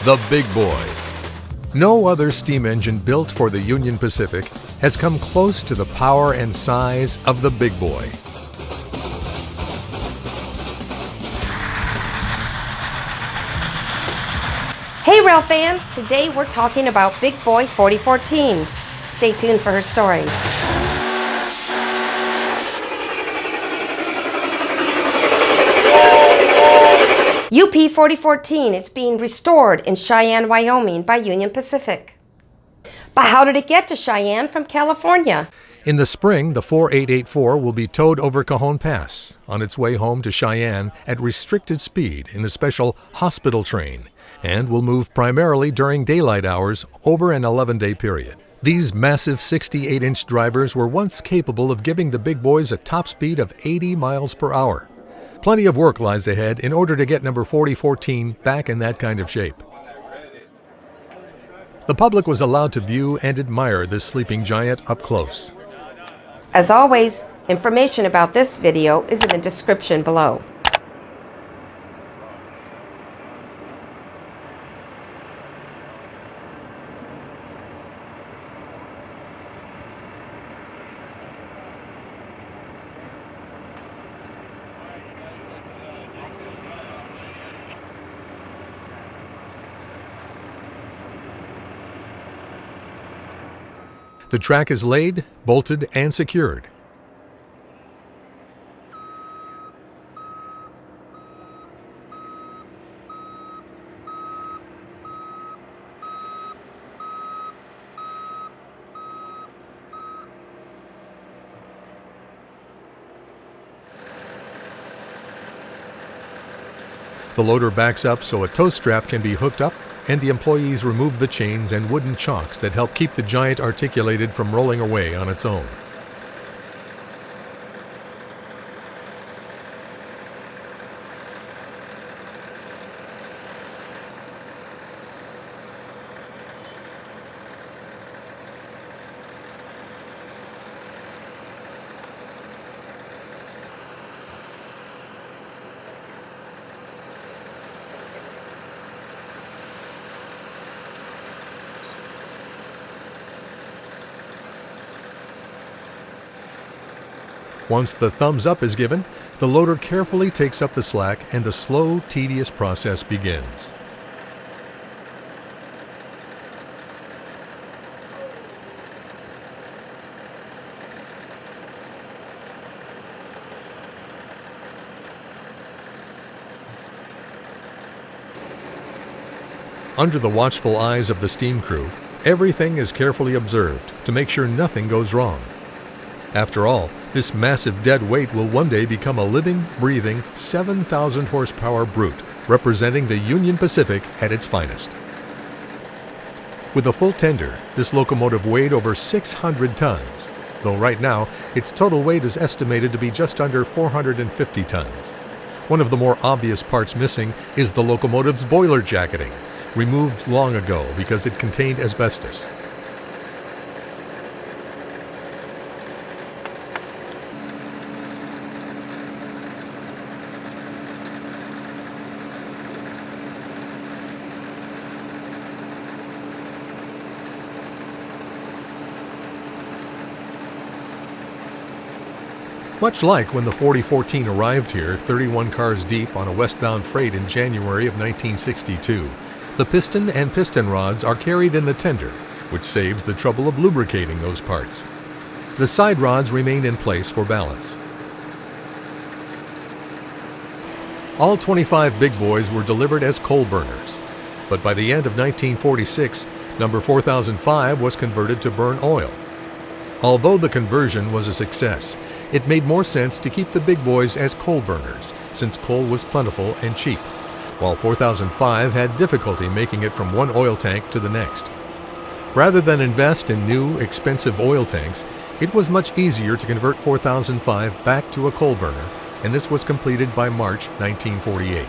the Big Boy. No other steam engine built for the Union Pacific has come close to the power and size of the Big Boy. Hey Rail fans, today we're talking about Big Boy 4014. Stay tuned for her story. UP 4014 is being restored in Cheyenne, Wyoming by Union Pacific. But how did it get to Cheyenne from California? In the spring, the 4884 will be towed over Cajon Pass on its way home to Cheyenne at restricted speed in a special hospital train, and will move primarily during daylight hours over an 11-day period. These massive 68-inch drivers were once capable of giving the Big Boys a top speed of 80 miles per hour. Plenty of work lies ahead in order to get number 4014 back in that kind of shape. The public was allowed to view and admire this sleeping giant up close. As always, information about this video is in the description below. The track is laid, bolted, and secured. The loader backs up so a tow strap can be hooked up, and the employees remove the chains and wooden chocks that help keep the giant articulated from rolling away on its own. Once the thumbs up is given, the loader carefully takes up the slack and the slow, tedious process begins. Under the watchful eyes of the steam crew, everything is carefully observed to make sure nothing goes wrong. After all, this massive dead weight will one day become a living, breathing, 7,000 horsepower brute, representing the Union Pacific at its finest. With a full tender, this locomotive weighed over 600 tons, though right now its total weight is estimated to be just under 450 tons. One of the more obvious parts missing is the locomotive's boiler jacketing, removed long ago because it contained asbestos. Much like when the 4014 arrived here 31 cars deep on a westbound freight in January of 1962, the piston and piston rods are carried in the tender, which saves the trouble of lubricating those parts. The side rods remain in place for balance. All 25 Big Boys were delivered as coal burners, but by the end of 1946, number 4005 was converted to burn oil. Although the conversion was a success, it made more sense to keep the Big Boys as coal burners, since coal was plentiful and cheap, while 4005 had difficulty making it from one oil tank to the next. Rather than invest in new, expensive oil tanks, it was much easier to convert 4005 back to a coal burner, and this was completed by March 1948.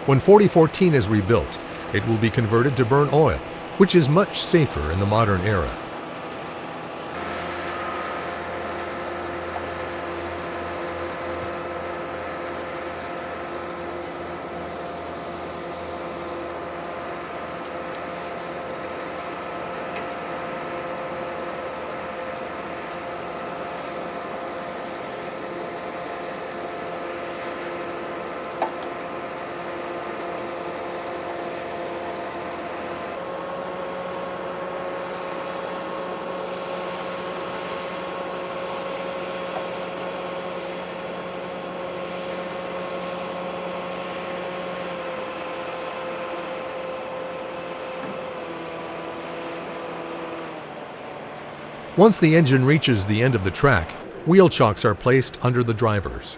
When 4014 is rebuilt, it will be converted to burn oil, which is much safer in the modern era. Once the engine reaches the end of the track, wheel chocks are placed under the drivers.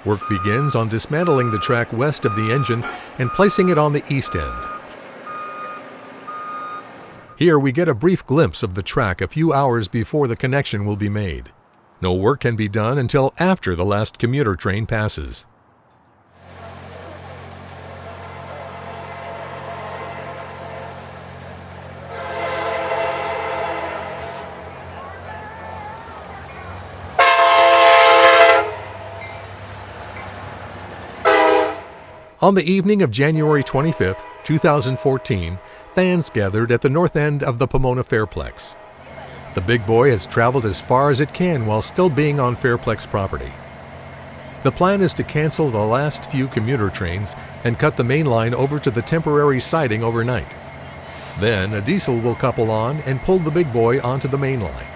Work begins on dismantling the track west of the engine and placing it on the east end. Here we get a brief glimpse of the track a few hours before the connection will be made. No work can be done until after the last commuter train passes. On the evening of January 25, 2014, fans gathered at the north end of the Pomona Fairplex. The big boy has traveled as far as it can while still being on Fairplex property. The plan is to cancel the last few commuter trains and cut the main line over to the temporary siding overnight. Then a diesel will couple on and pull the big boy onto the main line.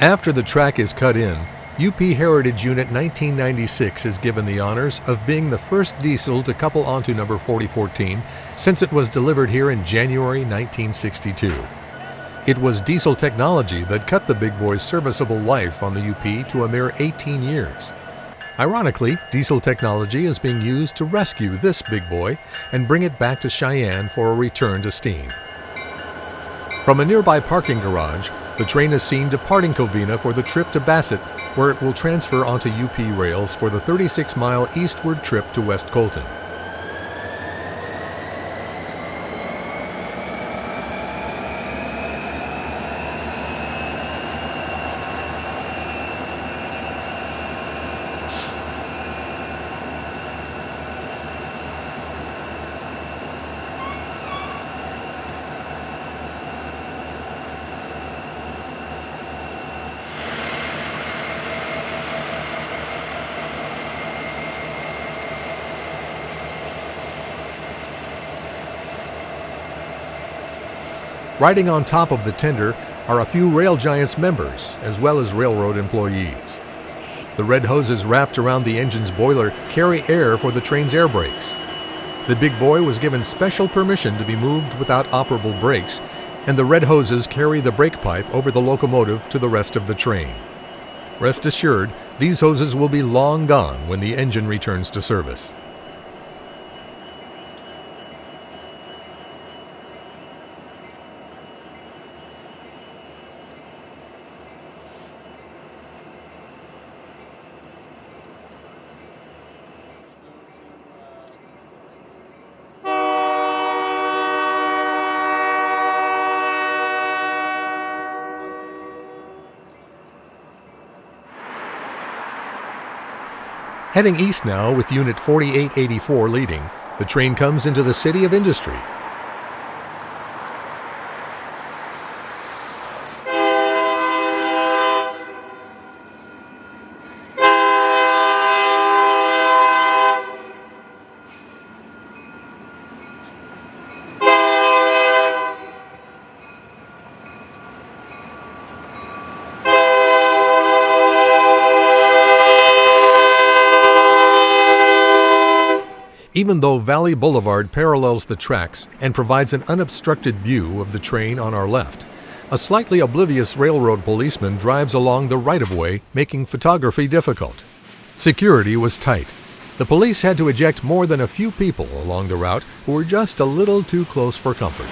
After the track is cut in, UP Heritage Unit 1996 is given the honors of being the first diesel to couple onto number 4014 since it was delivered here in January 1962. It was diesel technology that cut the big boy's serviceable life on the UP to a mere 18 years. Ironically, diesel technology is being used to rescue this big boy and bring it back to Cheyenne for a return to steam. From a nearby parking garage, the train is seen departing Covina for the trip to Bassett, where it will transfer onto UP rails for the 36-mile eastward trip to West Colton. Riding on top of the tender are a few Rail Giants members, as well as railroad employees. The red hoses wrapped around the engine's boiler carry air for the train's air brakes. The big boy was given special permission to be moved without operable brakes, and the red hoses carry the brake pipe over the locomotive to the rest of the train. Rest assured, these hoses will be long gone when the engine returns to service. Heading east now with Unit 4884 leading, the train comes into the City of Industry. Even though Valley Boulevard parallels the tracks and provides an unobstructed view of the train on our left, a slightly oblivious railroad policeman drives along the right-of-way, making photography difficult. Security was tight. The police had to eject more than a few people along the route who were just a little too close for comfort.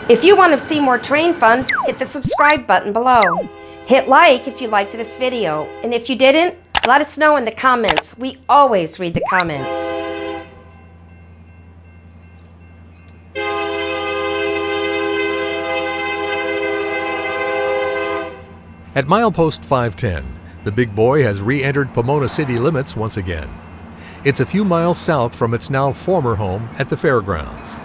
If you want to see more train fun, hit the subscribe button below. Hit like if you liked this video, and if you didn't, let us know in the comments. We always read the comments. At milepost 510, the big boy has re-entered Pomona city limits once again. It's a few miles south from its now former home at the fairgrounds.